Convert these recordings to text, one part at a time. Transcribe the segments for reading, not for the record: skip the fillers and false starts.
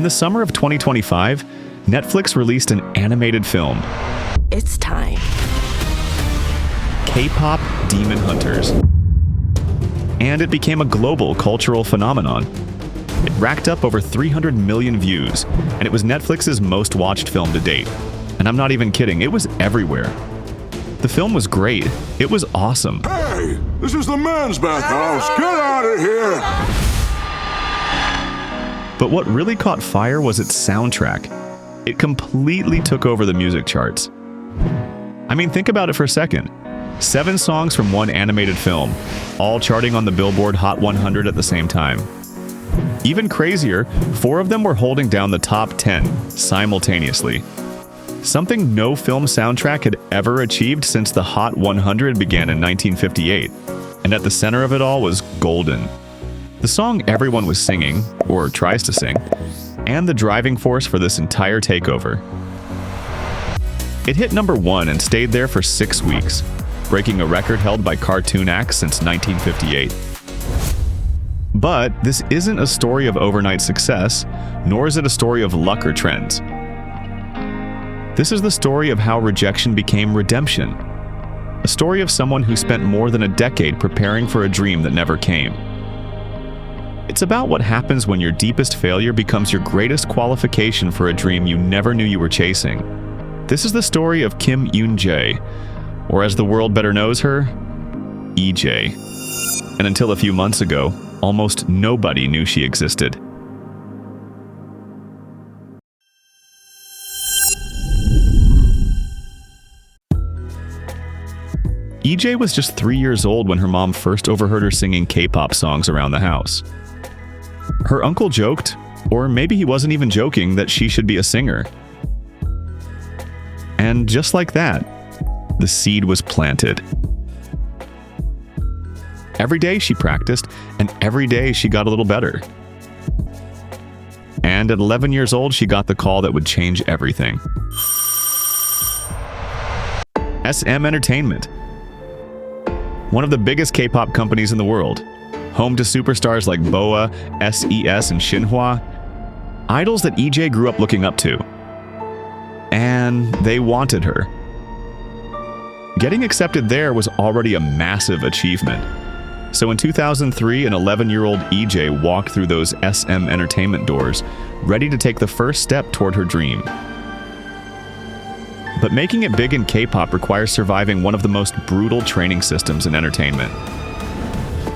the summer of 2025, Netflix released an animated film. It's time. K-pop Demon Hunters. And it became a global cultural phenomenon. It racked up over 300 million views, and it was Netflix's most watched film to date. And I'm not even kidding, it was everywhere. The film was great. It was awesome. Hey, this is the men's bathhouse. Get out of here! But what really caught fire was its soundtrack. It completely took over the music charts. I mean, think about it for a second. 7 songs from one animated film, all charting on the Billboard Hot 100 at the same time. Even crazier, 4 of them were holding down the top 10 simultaneously. Something no film soundtrack had ever achieved since the Hot 100 began in 1958. And at the center of it all was Golden. The song everyone was singing, or tries to sing, and the driving force for this entire takeover. It hit number 1 and stayed there for 6 weeks, breaking a record held by cartoon acts since 1958. But this isn't a story of overnight success, nor is it a story of luck or trends. This is the story of how Rejection became Redemption, a story of someone who spent more than a decade preparing for a dream that never came. It's about what happens when your deepest failure becomes your greatest qualification for a dream you never knew you were chasing. This is the story of Kim Eun Jae, or as the world better knows her, EJAE. And until a few months ago, almost nobody knew she existed. EJAE was just 3 years old when her mom first overheard her singing K-pop songs around the house. Her uncle joked, or maybe he wasn't even joking, that she should be a singer. And just like that, the seed was planted. Every day she practiced, and every day she got a little better. And at 11 years old, she got the call that would change everything. SM Entertainment, one of the biggest K-pop companies in the world, home to superstars like BoA, SES, and Shinhwa, idols that EJAE grew up looking up to. And they wanted her. Getting accepted there was already a massive achievement. So in 2003, an 11-year-old EJAE walked through those SM Entertainment doors, ready to take the first step toward her dream. But making it big in K-pop requires surviving one of the most brutal training systems in entertainment.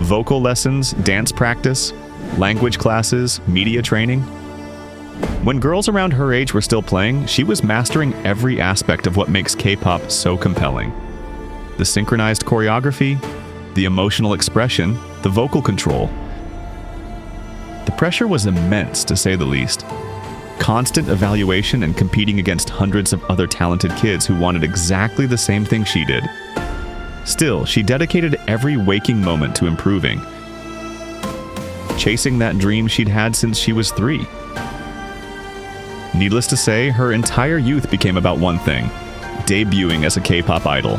Vocal lessons, dance practice, language classes, media training. When girls around her age were still playing, she was mastering every aspect of what makes K-pop so compelling. The synchronized choreography, the emotional expression, the vocal control. The pressure was immense, to say the least. Constant evaluation and competing against hundreds of other talented kids who wanted exactly the same thing she did. Still, she dedicated every waking moment to improving, chasing that dream she'd had since she was 3. Needless to say, her entire youth became about one thing: debuting as a K-pop idol.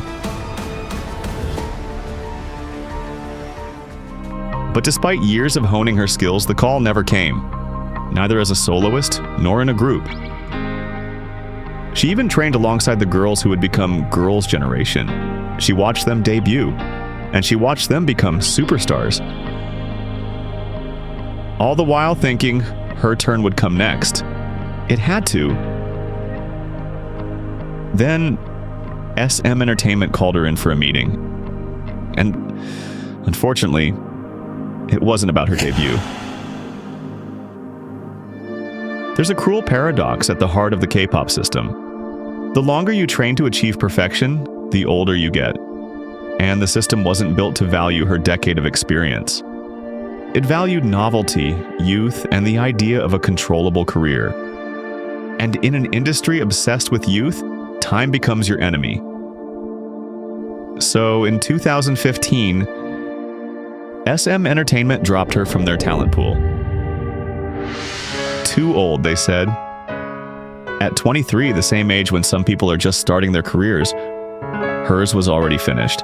But despite years of honing her skills, the call never came, neither as a soloist nor in a group. She even trained alongside the girls who would become Girls' Generation. She watched them debut, and she watched them become superstars. All the while thinking her turn would come next. It had to. Then, SM Entertainment called her in for a meeting. And, unfortunately, it wasn't about her debut. There's a cruel paradox at the heart of the K-pop system. The longer you train to achieve perfection, the older you get. And the system wasn't built to value her decade of experience. It valued novelty, youth, and the idea of a controllable career. And in an industry obsessed with youth, time becomes your enemy. So in 2015, SM Entertainment dropped her from their talent pool. Too old, they said. At 23, the same age when some people are just starting their careers, hers was already finished.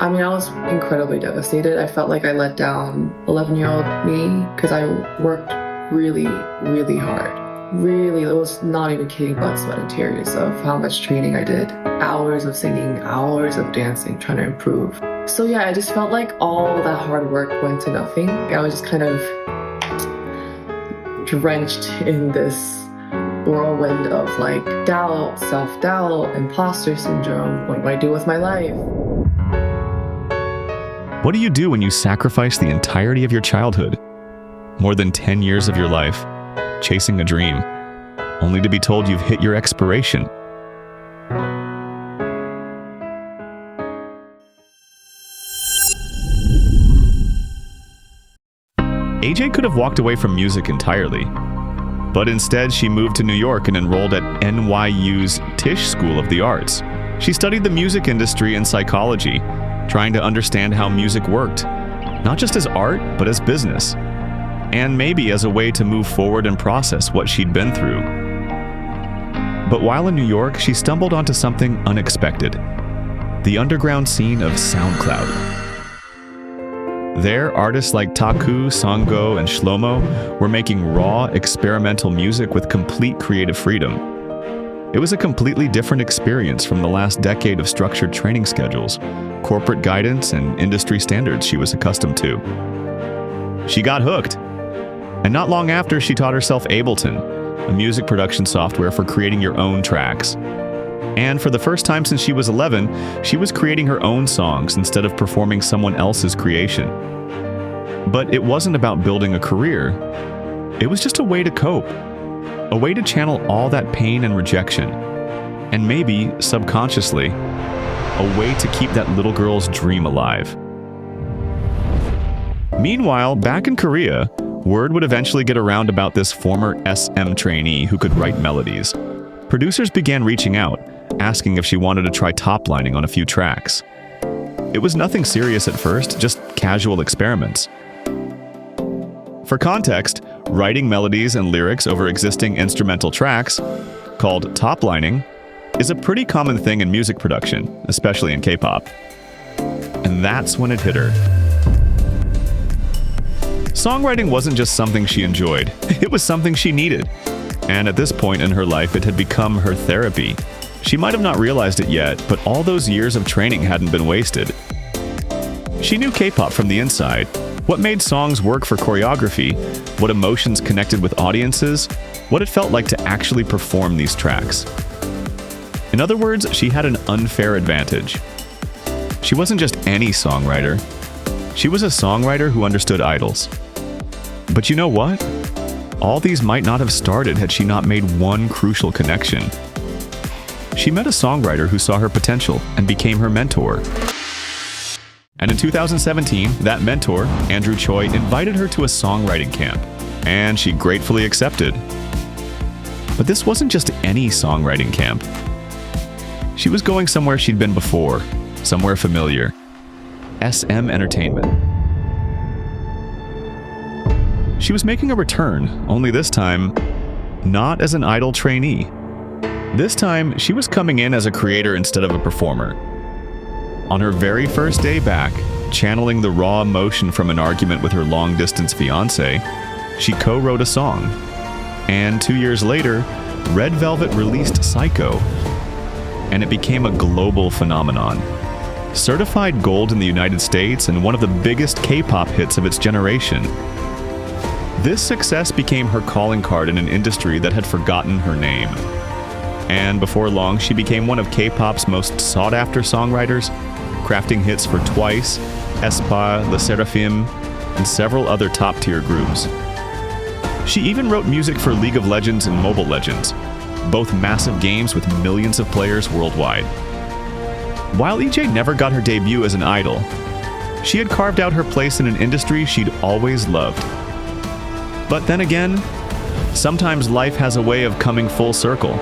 I mean, I was incredibly devastated. I felt like I let down 11-year-old me because I worked really, really hard. Really, it was not even kidding about sweat and tears of how much training I did. Hours of singing, hours of dancing, trying to improve. So yeah, I just felt like all that hard work went to nothing. I was just kind of drenched in this whirlwind of like doubt, self-doubt, imposter syndrome. What do I do with my life? What do you do when you sacrifice the entirety of your childhood? More than 10 years of your life, chasing a dream, only to be told you've hit your expiration. EJAE could have walked away from music entirely, but instead she moved to New York and enrolled at NYU's Tisch School of the Arts. She studied the music industry and psychology, trying to understand how music worked, not just as art, but as business, and maybe as a way to move forward and process what she'd been through. But while in New York, she stumbled onto something unexpected: the underground scene of SoundCloud. There, artists like Taku, Songo, and Shlomo were making raw, experimental music with complete creative freedom. It was a completely different experience from the last decade of structured training schedules, corporate guidance, and industry standards she was accustomed to. She got hooked. And not long after, she taught herself Ableton, a music production software for creating your own tracks. And for the first time since she was 11, she was creating her own songs instead of performing someone else's creation. But it wasn't about building a career. It was just a way to cope, a way to channel all that pain and rejection, and maybe, subconsciously, a way to keep that little girl's dream alive. Meanwhile, back in Korea, word would eventually get around about this former SM trainee who could write melodies. Producers began reaching out, asking if she wanted to try top-lining on a few tracks. It was nothing serious at first, just casual experiments. For context, writing melodies and lyrics over existing instrumental tracks, called top-lining, is a pretty common thing in music production, especially in K-pop. And that's when it hit her. Songwriting wasn't just something she enjoyed, it was something she needed. And at this point in her life, it had become her therapy. She might have not realized it yet, but all those years of training hadn't been wasted. She knew K-pop from the inside, what made songs work for choreography, what emotions connected with audiences, what it felt like to actually perform these tracks. In other words, she had an unfair advantage. She wasn't just any songwriter. She was a songwriter who understood idols. But you know what? All these might not have started had she not made one crucial connection. She met a songwriter who saw her potential and became her mentor. And in 2017, that mentor, Andrew Choi, invited her to a songwriting camp, and she gratefully accepted. But this wasn't just any songwriting camp. She was going somewhere she'd been before, somewhere familiar: SM Entertainment. She was making a return, only this time, not as an idol trainee. This time, she was coming in as a creator instead of a performer. On her very first day back, channeling the raw emotion from an argument with her long-distance fiancé, she co-wrote a song. And 2 years later, Red Velvet released Psycho, and it became a global phenomenon. Certified gold in the United States and one of the biggest K-pop hits of its generation. This success became her calling card in an industry that had forgotten her name. And before long, she became one of K-pop's most sought-after songwriters, crafting hits for Twice, aespa, Le Sserafim, and several other top-tier groups. She even wrote music for League of Legends and Mobile Legends, both massive games with millions of players worldwide. While EJAE never got her debut as an idol, she had carved out her place in an industry she'd always loved. But then again, sometimes life has a way of coming full circle.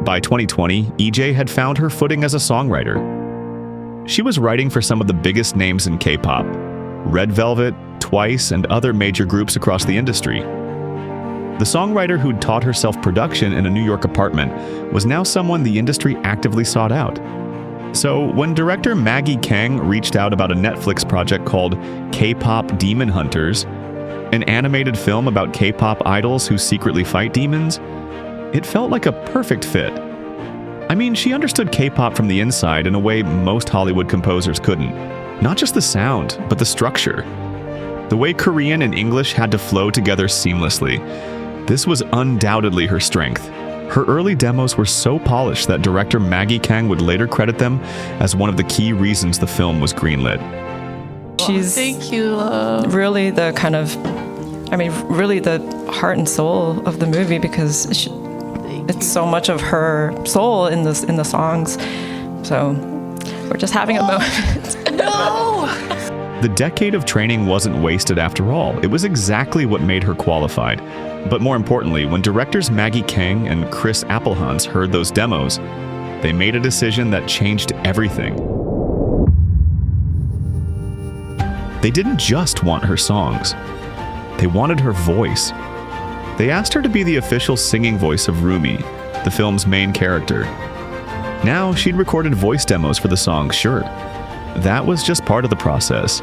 By 2020, EJAE had found her footing as a songwriter. She was writing for some of the biggest names in K-pop: Red Velvet, Twice, and other major groups across the industry. The songwriter who'd taught herself production in a New York apartment was now someone the industry actively sought out. So, when director Maggie Kang reached out about a Netflix project called K-pop Demon Hunters, an animated film about K-pop idols who secretly fight demons, it felt like a perfect fit. I mean, she understood K-pop from the inside in a way most Hollywood composers couldn't. Not just the sound, but the structure. The way Korean and English had to flow together seamlessly. This was undoubtedly her strength. Her early demos were so polished that director Maggie Kang would later credit them as one of the key reasons the film was greenlit. She's thank you. really the kind of, really the heart and soul of the movie because it's so much of her soul in the songs. So we're just having a moment. No! The decade of training wasn't wasted after all. It was exactly what made her qualified. But more importantly, when directors Maggie Kang and Chris Appelhans heard those demos, they made a decision that changed everything. They didn't just want her songs. They wanted her voice. They asked her to be the official singing voice of Rumi, the film's main character. Now, she'd recorded voice demos for the songs, sure. That was just part of the process.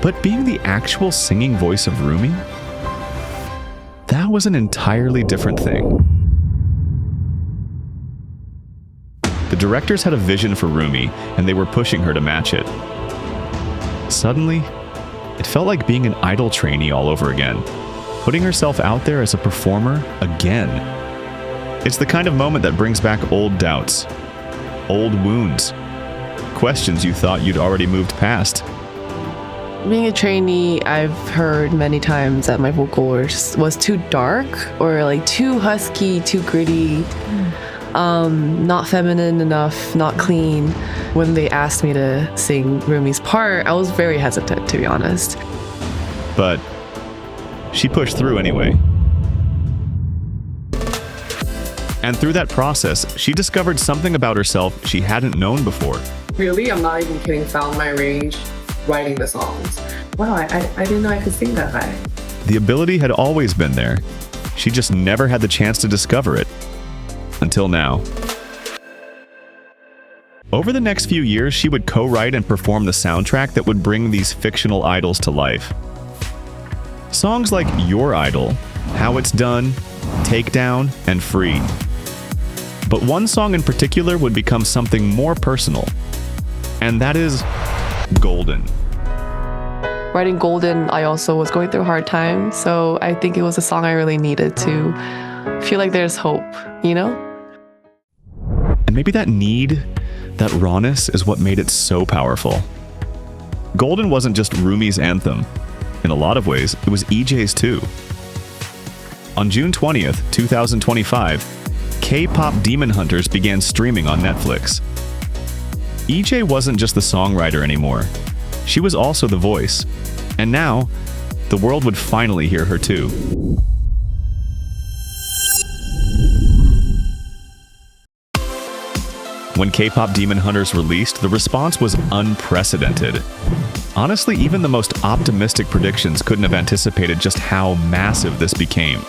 But being the actual singing voice of Rumi? That was an entirely different thing. The directors had a vision for Rumi, and they were pushing her to match it. Suddenly, it felt like being an idol trainee all over again, putting herself out there as a performer again. It's the kind of moment that brings back old doubts, old wounds, questions you thought you'd already moved past. Being a trainee, I've heard many times that my vocal was too dark or like too husky, too gritty, not feminine enough, not clean. When they asked me to sing Rumi's part, I was very hesitant, to be honest. But she pushed through anyway. And through that process, she discovered something about herself she hadn't known before. Really, I'm not even kidding, found my range writing the songs. Wow, I didn't know I could sing that high. The ability had always been there. She just never had the chance to discover it. Until now. Over the next few years, she would co-write and perform the soundtrack that would bring these fictional idols to life. Songs like Your Idol, How It's Done, Takedown, and Free. But one song in particular would become something more personal. And that is Golden. Writing Golden, I also was going through a hard time, so I think it was a song I really needed to feel like there's hope, you know? And maybe that need, that rawness is what made it so powerful. Golden wasn't just Rumi's anthem. In a lot of ways, it was EJAE's too. On June 20th, 2025, K-pop Demon Hunters began streaming on Netflix. EJAE wasn't just the songwriter anymore. She was also the voice. And now, the world would finally hear her too. When K-pop Demon Hunters released, the response was unprecedented. Honestly, even the most optimistic predictions couldn't have anticipated just how massive this became.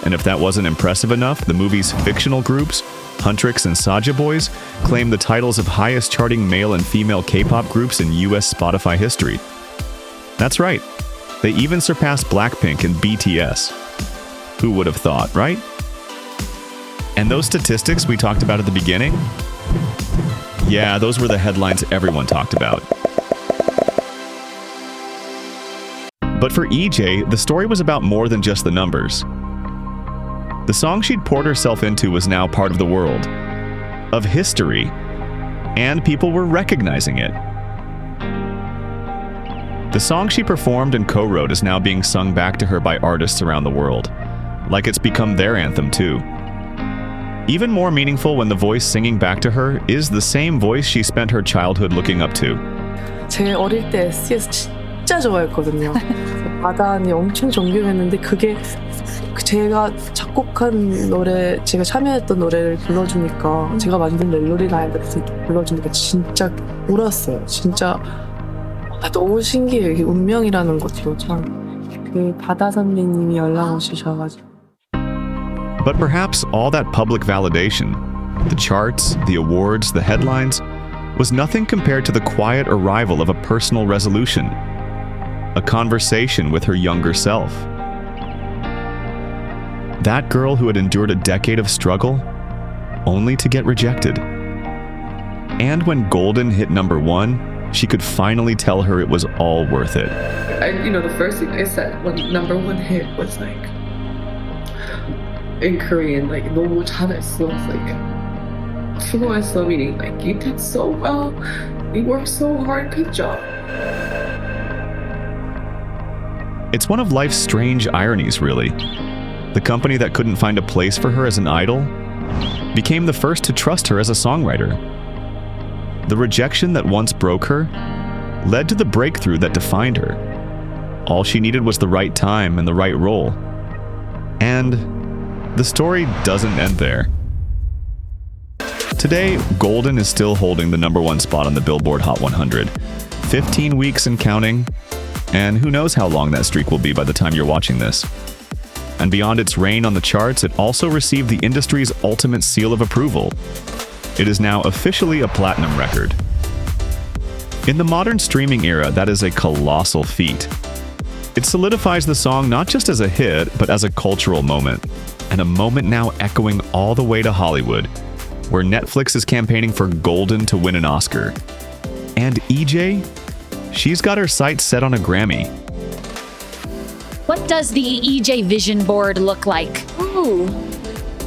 And if that wasn't impressive enough, the movie's fictional groups, Huntrix and Saja Boys, claimed the titles of highest charting male and female K-pop groups in US Spotify history. That's right, they even surpassed Blackpink and BTS. Who would have thought, right? And those statistics we talked about at the beginning? Yeah, those were the headlines everyone talked about. But for EJAE, the story was about more than just the numbers. The song she'd poured herself into was now part of the world, of history, and people were recognizing it. The song she performed and co-wrote is now being sung back to her by artists around the world, like it's become their anthem too. Even more meaningful when the voice singing back to her is the same voice she spent her childhood looking up to. 제 어릴 때 CS 진짜 좋아했거든요. 바다니 엄청 존경했는데 그게 제가 작곡한 노래, 제가 참여했던 노래를 불러주니까 제가 만든 멜로디 라인들을 불러주니까 진짜 울었어요. 진짜 너무 신기해요. 이게 운명이라는 것도 참. 그 바다 선배님이 연락 오셔가지고. But perhaps all that public validation, The charts, the awards, the headlines was nothing compared to the quiet arrival of a personal resolution, a conversation with her younger self. That girl who had endured a decade of struggle, only to get rejected. And when Golden hit #1, she could finally tell her it was all worth it. The first thing I said when #1 hit was like, in Korean, like, 너무 잘했어. It's like, 수고했어, meaning like, you did so well. You worked so hard. Good job. It's one of life's strange ironies, really. The company that couldn't find a place for her as an idol became the first to trust her as a songwriter. The rejection that once broke her led to the breakthrough that defined her. All she needed was the right time and the right role. And the story doesn't end there. Today, Golden is still holding the #1 spot on the Billboard Hot 100. 15 weeks and counting, and who knows how long that streak will be by the time you're watching this. And beyond its reign on the charts, it also received the industry's ultimate seal of approval. It is now officially a platinum record. In the modern streaming era, that is a colossal feat. It solidifies the song not just as a hit, but as a cultural moment, and a moment now echoing all the way to Hollywood, where Netflix is campaigning for Golden to win an Oscar. And EJAE, she's got her sights set on a Grammy. What does the EJAE vision board look like? Ooh.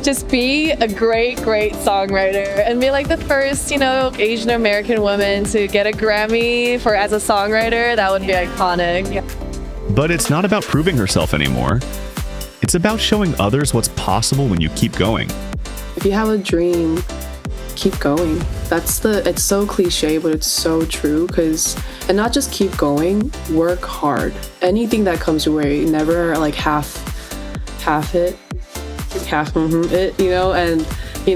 Just be a great songwriter and be like the first, Asian American woman to get a Grammy as a songwriter. That would be iconic. But it's not about proving herself anymore. It's about showing others what's possible when you keep going. If you have a dream, keep going. It's so cliche, but it's so true. And not just keep going, work hard. Anything that comes your way, never like half it, and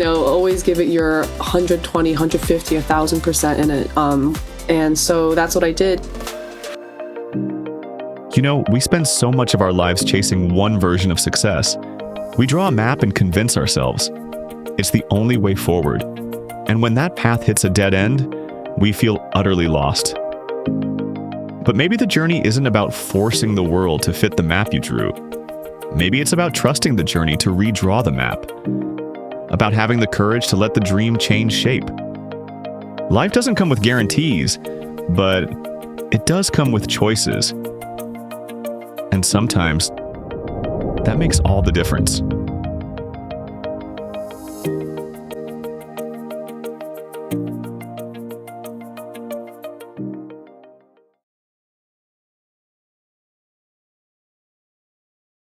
always give it your 120, 150, 1,000% in it. And so that's what I did. We spend so much of our lives chasing one version of success. We draw a map and convince ourselves it's the only way forward. And when that path hits a dead end, we feel utterly lost. But maybe the journey isn't about forcing the world to fit the map you drew. Maybe it's about trusting the journey to redraw the map. About having the courage to let the dream change shape. Life doesn't come with guarantees, but it does come with choices. And sometimes, that makes all the difference.